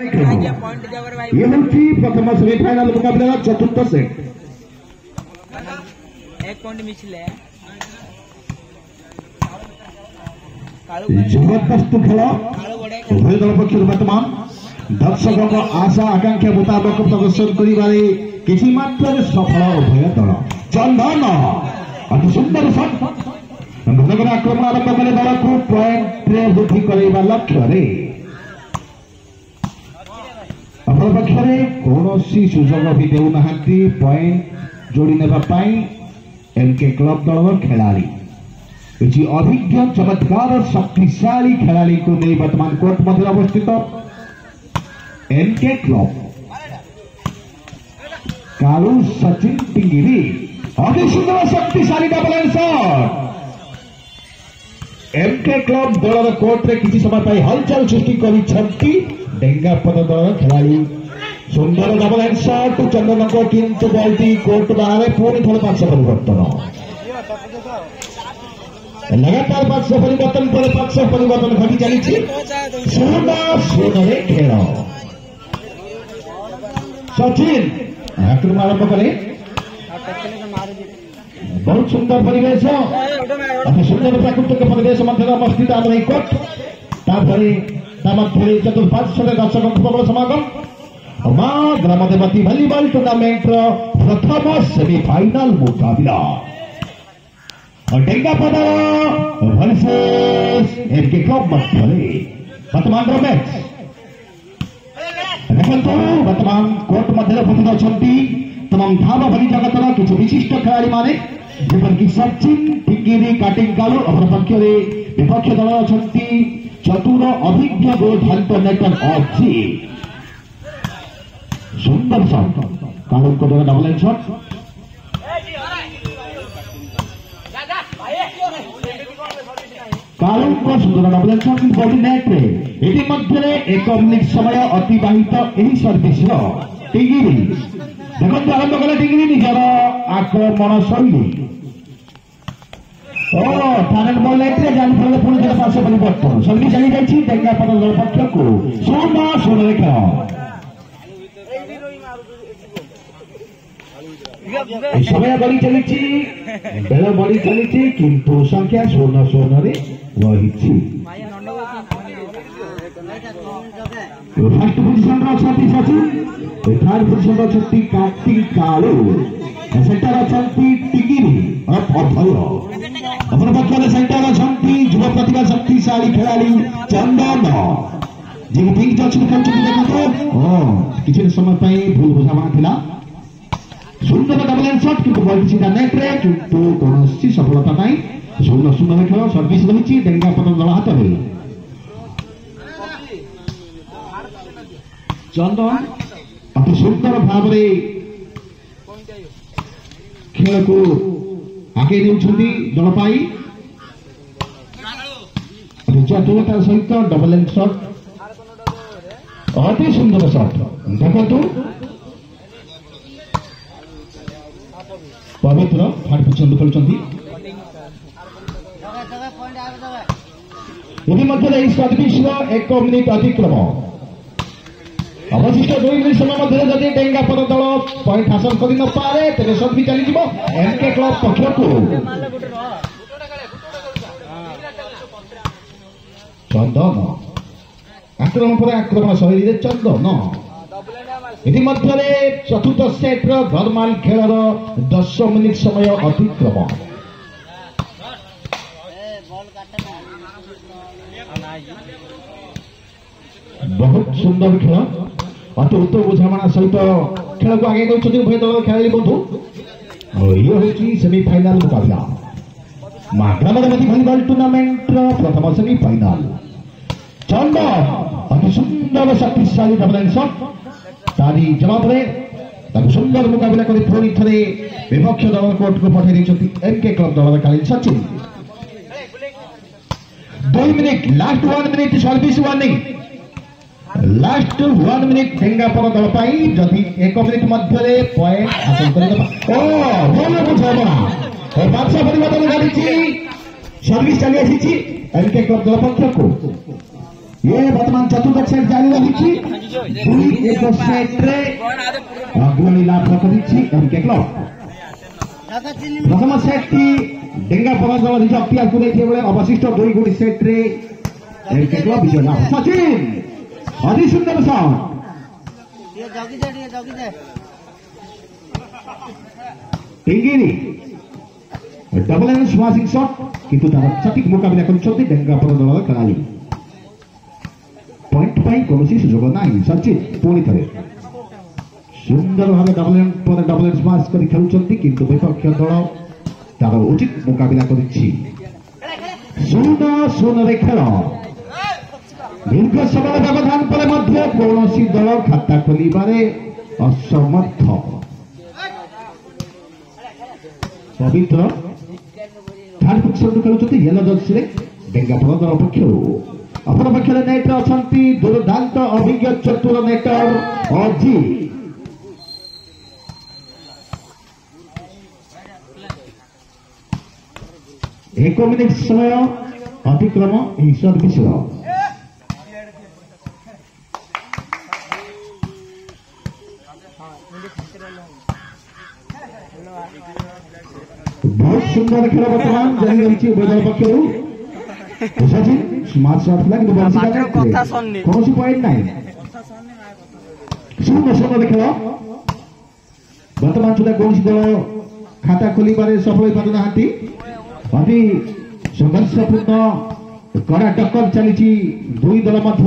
ये होती प्रथम सेमिफाइनाल मुकाबला चतुर्थ सेट एक पॉइंट मिछले जबरदस्त खेल उभय दल पक्ष बर्तमान दर्शकों आशा आकांक्षा मुताबक प्रदर्शन करिबारे किछि मात्र सफल उभय दल चंदन अति सुंदर शॉट भद्रकर आक्रमण आरंभ कले दल को पॉइंट वृद्धि करवा लक्ष्य अपने पक्ष कौन सुजोग भी देना पॉइंट जोड़ी नापी एमके क्लब दल खेलाड़ी किसी अभिज्ञ चमत्कार शक्तिशाली खेलाड़ी को नहीं वर्तमान कोर्ट मध्य अवस्थित एमके क्लब कालू सचिन टिंगिरी अति सुंदर शक्तिशाली डबल शॉट एमके क्लब दल कोर्ट रे किसी समय पर हलचल सृष्टि करी डेंगापद दल खेलाड़ी सुंदर डबल शॉट चंदन को किंतु बॉलटी कोर्ट बाहर पुणी थोड़े पांच परिवर्तन लगातार 500 परिवर्तन पर 500 परिवर्तन घटी चली शून्य खेल सचिन आक्रमण आरंभ कले बहुत सुंदर परिवेश अति सुंदर प्राकृतिक परिवेश मध्य अवस्थित आम कोर्ट चतुर्पार्श्व दर्शकों प्रबल समागम मां ग्राम देवती भलीबॉल टूर्नामेंट प्रथम सेमिफाइनाल मुकाबला डेंगापद वर्सेस एमके क्लब मध्य वर्तमान मैच देखो वर्तमान कोर्ट मध्य उपस्थित अच्छा तमाम धावा भली जगतर किसी विशिष्ट खेलाड़ी माने जपरकि सचिन टिंगिरी काटिंग कालू अपने पक्ष विपक्ष दल अच्छा चतुर अभिज्ञ गोल नेटर अच्छी सुंदर शॉट कालू को द्वारा डबल शॉट कालू को सुंदर डबल शॉट बॉडी नेट रे एटी मध्य एक मिनिट समय अतिबाहित यही सर्विस टिंगिरी देखो आरंभ कले टिंगिरी निजर आक्रमण शैली टैलेंट बॉल नेट रे जान फल पुणी थोड़ा पार्श्व परिवर्तन सर्विस चली जाइछि डेंगापद दल पक्ष को शून्य खेल समय बढ़ी चली बेल बढ़ी चली किंतु संख्या 0-0 रे रही फर्स्ट पोजिशन अच्छा सचिन थर्ड पोजिशन अच्छा कार्तिक कालू सेंटर अच्छा टिंगिरी अभय अपने पक्ष सेंटर अच्छा युव प्रतिभा शक्तिशाली खेलाड़ी चंदन जी ठीक अच्छी देखो किसी समय भूल बुझाणा था सुंदर डबल शॉट किंतु बॉल सीधा नेट रे किंतु कौन सफलता नहीं 0-0 खेल सर्विस रही डेंगापद दल हाथ में चंदन अति सुंदर भाव खेल को आगे दल पाई चतुरता सहित डबल शॉट अति सुंदर शॉट देखो पवित्र थर्ड पोजिशन खेलुंट सर्विस 1 मिनिट अतिक्रम अवशिष्ट 2 मिनिट समय मध्य जदि डेंगापद दल पॉइंट हासिल कर न पारे तेरे सर्विस चली एमके क्लब पक्ष को चंदन आक्रमण पर आक्रमण शैली चंदन चतुर्थ सेट गरमाल खेलर 10 मिनिट समय अतिक्रम बहुत सुंदर खेल अति उत्तम बुझाणा सहित खेल को आगे उभय दल खेलाड़ी बंधु ये हूँ सेमिफाइनाल मुकाबला मां ग्राम देवती भलीबॉल टूर्नामेंट प्रथम सेमिफाइनाल चंदन अति सुंदर शक्तिशाली डबल शॉट तारी जवाब सुंदर मुकाबला कर पुणी थे विपक्ष दल कोर्ट को पठाई एमके क्लब दल खेलाड़ी Sachin 2 minute last 1 minute service warning last 1 minute डेंगापद दल जदि 1 मिनिट मध्य पॉइंट हासिल कर परिवर्तन घटी सर्विस चली आसी एमके क्लब दल पक्ष को ये वर्तमान चतुर्थ सेट जारी रही एक सेट रे अग्रणी लाभ रखिछि एमके क्लब प्रथम सेट टी डेंगा पराजय निज अख्तियार को देथिए बेले अवशिष्ट 2 गुडी सेट रे एमके क्लब विजय लाभ सचिन अति सुंदर शॉट ये जगी दे टिंगिरी डबल एंड स्मैशिंग शॉट किंतु तार सटीक मुकाबला करछथि डेंगा पराजय खेलाड़ी पॉइंट पाई कोनोसी सुजोग नाही सचिन पुणी थरे सुंदर भाव डबल एंड स्मैश करी खेलुछथि किंतु विपक्ष दल तार उचित मुकाबला करिछि 0-0 रे खेल दीर्घ समय व्यवधान पर मध्य कोनोसी दल खाता खोलिबारे असमर्थ पवित्र थर्ड पोजिशन खेलुछथि येलो जर्सी रे डेंगा पराजय पक्षरु अपना पक्षरे नेटर अछंती दुर्दांत अभिज्ञ चतुर नेटर अजी 1 मिनिट समय अतिक्रम एही सर्विस बहुत सुंदर खेल बर्तमान जारी रही उभय पक्षर सचिन स्मार्ट शॉट लगे तो कौन पॉइंट ना 0-0 खेल बर्तमान सुधा कौन दल खाता खोल सफल हो पार ना अति संघर्षपूर्ण कड़ा टक्कर चली दुई दल मध्य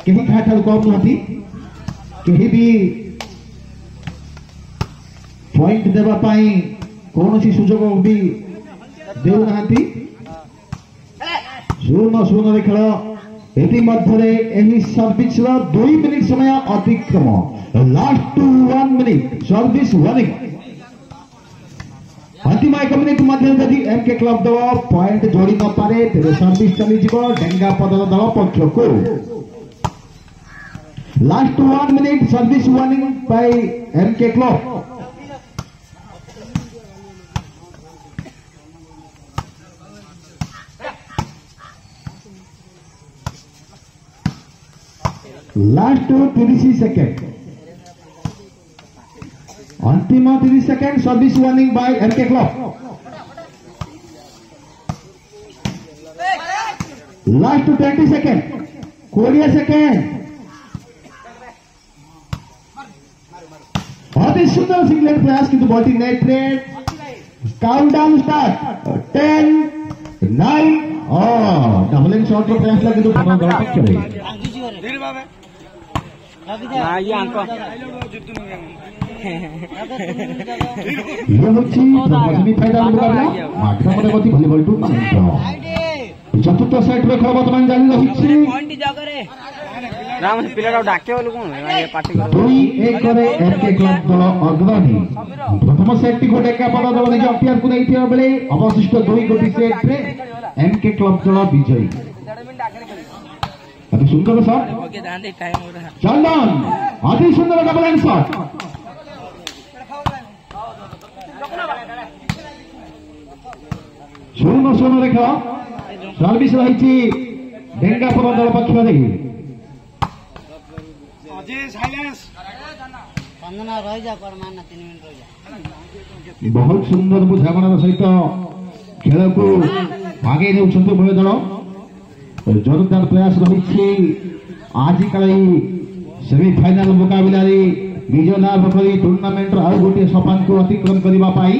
कहीं क्या कम नुहति कहीं भी पॉइंट देवाई कौन सुजोग भी देना 0-0 खेल एही सर्विस 2 मिनिट समय अतिक्रम last two 1 minute service running अंतिम 1 मिनिट मध्य यदि एमके क्लब दल पॉइंट जोड़ी न पारे तेरे सर्विस चली डेंगा पदर दल पक्ष को last 1 minute service running by MK club last 30 second अंतिम 30 second service running by MK club last 20 second 20 second अति सुंदर सिंगलेट प्रयास किंतु bowling net rate countdown start 10 9 doubling shot रो प्रयास लगे तो बड़ा गलत करे ये होची सेमीफाइनाल मुकाबला माठमरेवती भलिबल टूर्नामेंट चतुर्थ सेट रे खेल वर्तमान जारी रहिछि राम पिलाटा डाके बोलु कोन ये पार्टी कर 2-1 रे एमके क्लब दल अग्रणी प्रथम सेट टी को डेका पद दल निज अख्तियार को दैथिया बेले अवशिष्ट 2 गोटी सेट रे एमके क्लब दल विजयी अति सुंदर शॉट चंदन अति सुंदर डबल एंड शॉट 0-0 खेल सर्विस रही डेंगापुर दल पक्ष बहुत सुंदर बुझामणार सहित खेल को आगे ने उभय दल जोरदार प्रयास रही आजिकल सेमीफाइनाल मुकाबला विजय लाभ कर टूर्नामेंट आउ गोटे सपान को अतिक्रम करने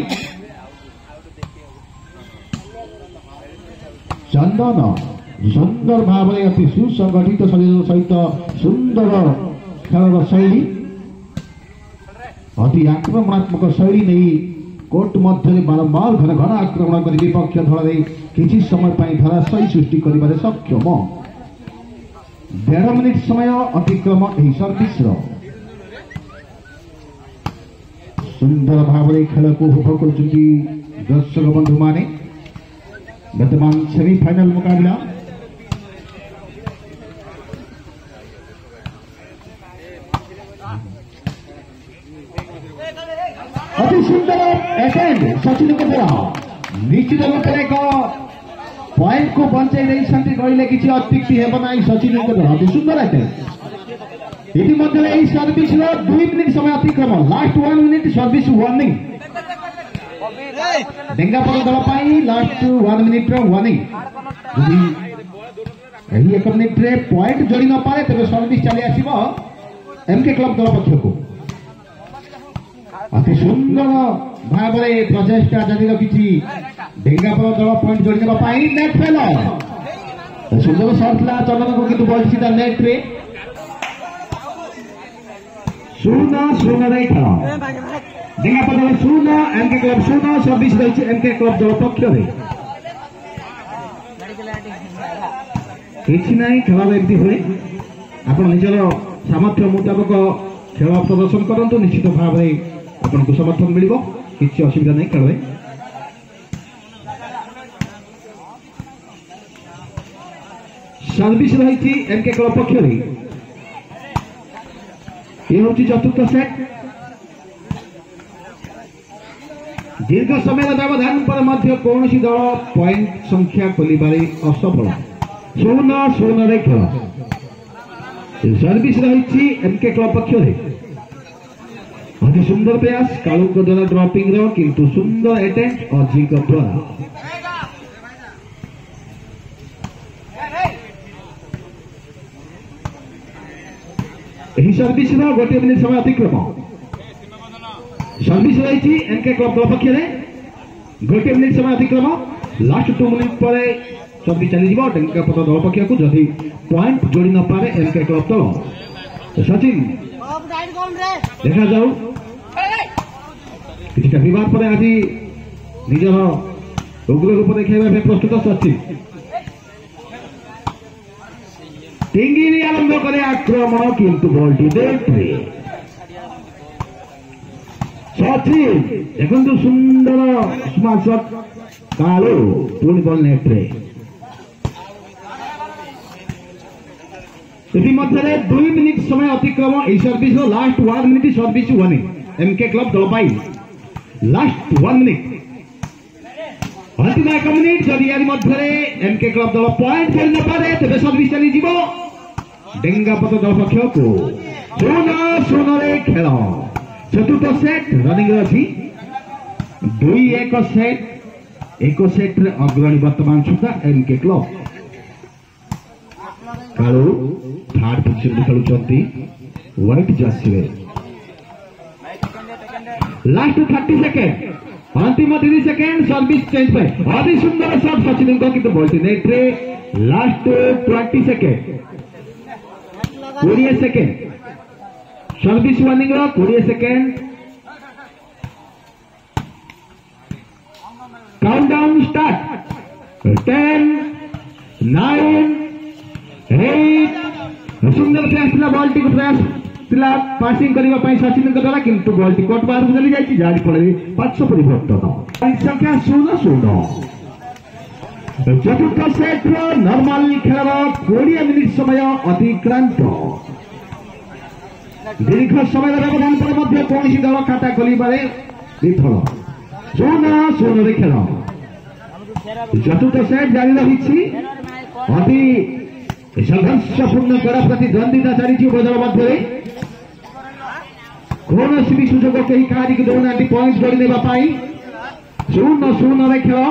चंदन सुंदर भाव अति सुसंगठित शरीर सहित सुंदर खेल शैली अति आक्रमणात्मक शैली नहीं कोर्ट मध्य बारंबार घन घन आक्रमण कर विपक्ष दल किसी समय धराशायी सृष्टि कर सक्षम 1.5 मिनिट समय अतिक्रम यह सर्विस सुंदर भाव खेल को उपभोग कर दर्शक बंधु माने वर्तमान सेमीफाइनाल मुकाबला अति सुंदर अटेंड सचिन को द्वारा निश्चित रूप से एक पॉइंट को बंचाई कहले किसी अत्युक्ति हेब ना सचिन को द्वारा अति सुंदर अटेंड ইতিমধ্যে এই সর্ভিসর 2 মিনিট সময় অতিক্রম লাস্ট 1 মিনিট সর্ভিস ওয়ার্নিং ডেঙ্গাপদ দল পাই লাস্ট 1 মিনিটর ওয়ার্নিং যদি এই 1 মিনিটরে পয়েন্ট যোড়ি ন পারে তবে সর্ভিস চালি আসিব এমকে ক্লব দল পক্ষকু অতি সুন্দর ভাবে প্রচেষ্টা জারি রখিছি ডেঙ্গাপদ দল পয়েন্ট যোড়ি নেবা পাই নেট ফেলর সুন্দর শট লা চন্দনকু কিন্তু বল সিধা নেট রে 0-0 রে খেল ডেঙ্গাপদ দল 0 এমকে ক্লব 0 সর্ভিস রয়েছে এমকে ক্লব দল পক্ষরে କିଛି ନାହିଁ ଖେଳରେ ଏମିତି ହୁଏ ଆପଣ ନିଜର ସାମର୍ଥ୍ୟ ମୁତାବକ ଖେଳ ପ୍ରଦର୍ଶନ କରନ୍ତୁ ନିଶ୍ଚିତ ଭାବରେ ଆପଣଙ୍କୁ ସମର୍ଥନ ମିଳିବ କିଛି ଅସୁବିଧା ନାହିଁ ଖେଳରେ ସର୍ଭିସ ରହିଛି ଏମକେ କ୍ଲବ ପକ୍ଷରେ ଏ ହେଉଛି ଚତୁର୍ଥ ସେଟ୍ ଦୀର୍ଘ ସମୟର ବ୍ୟବଧାନ ପରେ ମଧ୍ୟ କୌଣସି ଦଳ ପଏଣ୍ଟ ସଂଖ୍ୟା ଖୋଲିବାରେ ଅସଫଳ 0-0 ରେ ଖେଳ सर्विस रही एमके क्लब पक्षरे अति सुंदर प्रयास कालू द्वारा ड्रॉपिंग रो किंतु सुंदर अटेम्प्ट अजिंक द्वारा सर्विस गोटे मिनिट समय अतिक्रम सर्विस रही एमके क्लब दल पक्षरे गोटे मिनिट समय अतिक्रम लास्ट 2 मिनिट पर सर्विस चली डेंगापद दल पक्ष को जदि पॉइंट जोड़ी न पारे एमके क्लब दल सचिन देखा जाऊ किसी विवाद पर आज निजर उग्र रूप देखा प्रस्तुत सचिन टिंगिरी आरंभ करे आक्रमण किंतु बॉलटी नेट्रे सचिन देखु सुंदर स्मार्ट शॉट कालू पुणी बॉल नेट्रे मध्य 2 मिनिट समय अतिक्रम यह service last 1 minute service warning एमके क्लब दल पाई लास्ट 1 मिनिट अंतिम 1 मिनिट जदि यार मध्य एमके क्लब दल पॉइंट खेल न पारे तेज सर्विस चली डेंगापद दल पक्ष को 0-0 रे खेल चतुर्थ सेट रनिंग अच्छी 2-1 सेट एक सेट रे अग्रणी वर्तमान सुधा एमके क्लब कालू थर्ड पोजिशन खेलुंट व्हाइट जर्सी लास्ट 30 सेकेंड अंतिम 30 सेकेंड सर्विस चेंज पे अति सुंदर शॉट सचिन किंतु बॉल नेट रे last 20 second 20 second service warning 20 second countdown start 10 9 8 सुंदर प्रयास बॉल टी प्रयास पासिंग करने सचिन द्वारा किंतु बॉल टी कोर्ट बाहर चली जाए जहाँ फल 500 परिवर्तन संख्या 0-0 चतुर्थ सेट नॉर्मल खेल 20 मिनिट समय अतिक्रांत दीर्घ समय व्यवधान पर कौन दल खाता खोलबार विफल 0-0 रे खेल चतुर्थ सेट जारी रही अति संघर्षपूर्ण कड़ा प्रतिद्वंदिता चली उभय दल मध्य कौन भी सुजोग कहीं कहानी को दौना पॉइंट जोड़ी देवाई 0-0 रे खेल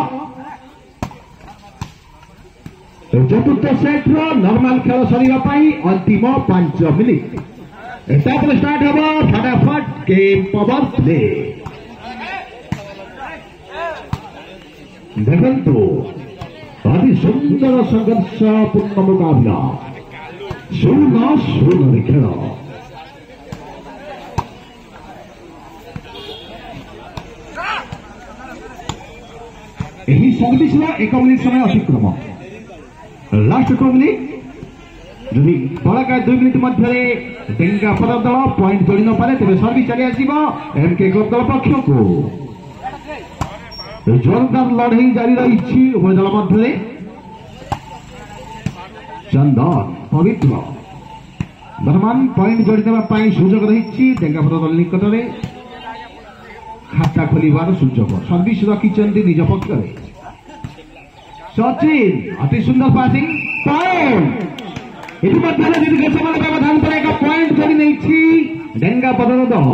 चतुर्थ सेट नॉर्मल खेल सरीवा अंतिम 5 मिनिट स्टार्ट हम फटाफट गेम पावर प्ले देखो अति सुंदर संघर्षपूर्ण मुकाबला 0-0 रे खेल सर्विस 1 मिनिट समय अतिक्रम लास्ट 2 मिनिट जदि बड़का 2 मिनिट मध्य डेंगापद दल पॉइंट जोड़ी न पारे तेज सर्विस चली एमके क्लब दल पक्ष को जोरदार लड़ई जारी रही उभय दल मध्य चंदन पवित्र वर्तमान पॉइंट जोड़ी देवाई सुजोग रही डेंगापद दल निकट में खाता खोलार सुजोग सर्विस रखिंट निज पक्ष सचिन अति सुंदर पासिंग पॉइंट इतिमध्य दीर्घ समय व्यवधान पर एक पॉइंट जोड़ी नहीं डेंगा पदन दल